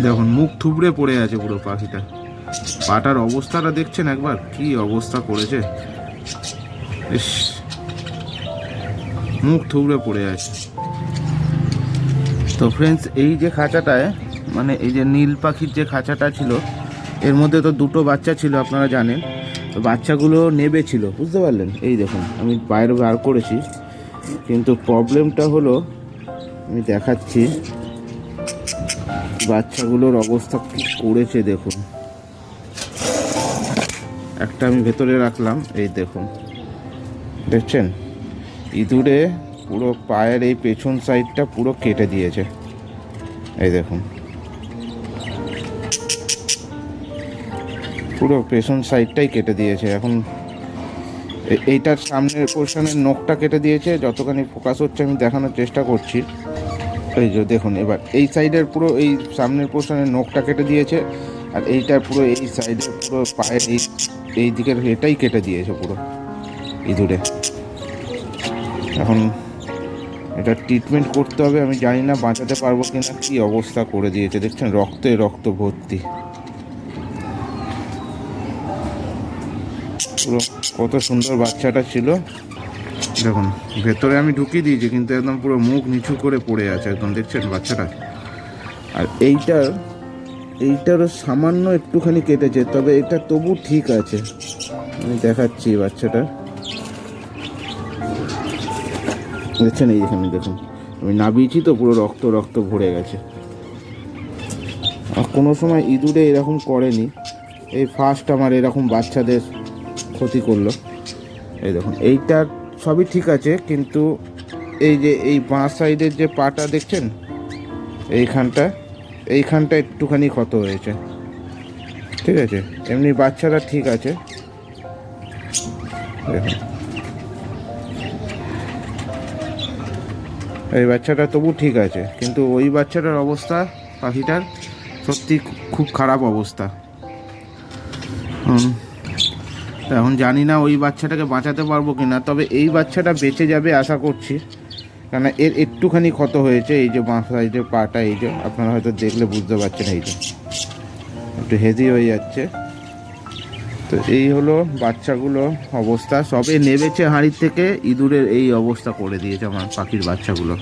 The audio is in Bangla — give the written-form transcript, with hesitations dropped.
দেখুন মুখ থুবড়ে পড়ে আছে পুরো পাখিটা। পাটার অবস্থাটা দেখছেন একবার, কি অবস্থা করেছে। ইস, মুখ থুবড়ে পড়ে আছে। তো ফ্রেন্ডস, এই যে খাঁচাটায়, মানে এই যে নীল পাখির যে খাঁচাটা ছিল, এর মধ্যে তো দুটো বাচ্চা ছিল আপনারা জানেন। তো বাচ্চাগুলো নেবে ছিল, বুঝতে পারলেন। এই দেখুন আমি বাইরে বার করেছি, কিন্তু প্রবলেমটা হলো, আমি দেখাচ্ছি বাচ্চাগুলোর অবস্থা কি করেছে দেখুন। একটা আমি ভেতরে রাখলাম, এই দেখুন, দেখছেন ইঁদুরে পুরো পায়ের এই পেছন সাইডটা পুরো কেটে দিয়েছে। এই দেখুন পুরো পেছন সাইডটাই কেটে দিয়েছে। এখন এইটার সামনের পোর্শনের নখটা কেটে দিয়েছে, যতখানি ফোকাস হচ্ছে আমি দেখানোর চেষ্টা করছি। এই যে দেখুন, এবার এই সাইডের পুরো এই সামনের পোর্শনের নখটা কেটে দিয়েছে, আর এইটার পুরো এই সাইডের পুরো পায়ের এই দিকের এটাই কেটে দিয়েছে পুরো ইঁদুরে। এখন এটা ট্রিটমেন্ট করতে হবে, আমি জানি না বাঁচাতে পারবো কিনা। কি অবস্থা করে দিয়েছে দেখছেন, রক্তে রক্ত ভর্তি পুরো। কত সুন্দর বাচ্চাটা ছিল দেখুন। ভেতরে আমি ঢুকিয়ে দিয়েছি, কিন্তু একদম পুরো মুখ নিচু করে পড়ে আছে একদম, দেখছেন বাচ্চাটা। আর এইটারও সামান্য একটুখানি কেটেছে, তবে এটা তবু ঠিক আছে। আমি দেখাচ্ছি বাচ্চাটা, দেখছেন এই এখানে দেখুন, আমি নাবিয়েছি তো পুরো রক্ত রক্ত ভরে গেছে। আর কোনো সময় ইঁদুরে এরকম করেনি, এই ফার্স্ট আমার এরকম বাচ্চাদের ক্ষতি করলো। এই দেখুন এইটা সবই ঠিক আছে, কিন্তু এই যে এই বাঁ সাইডের যে পাটা দেখছেন, এইখানটা একটুখানি ক্ষত হয়েছে। ঠিক আছে, এমনি বাচ্চারা ঠিক আছে। দেখুন এই বাচ্চাটা তবু ঠিক আছে, কিন্তু ওই বাচ্চাটার অবস্থা, পাখিটার সত্যি খুব খারাপ অবস্থা। এখন জানি না ওই বাচ্চাটাকে বাঁচাতে পারবো কি না, তবে এই বাচ্চাটা বেঁচে যাবে আশা করছি, কেন এর একটুখানি ক্ষত হয়েছে। এই যে বাঁ সাইডের পাটা, এই যে আপনারা হয়তো দেখলে বুঝতে পারছেন, এই যে একটু হেভি হয়ে যাচ্ছে। তো এই হলো বাচ্চাগুলো অবস্থা, সবে নেবেছে হাঁড়ির থেকে, ইঁদুরের এই অবস্থা করে দিয়েছে আমার পাখির বাচ্চাগুলো।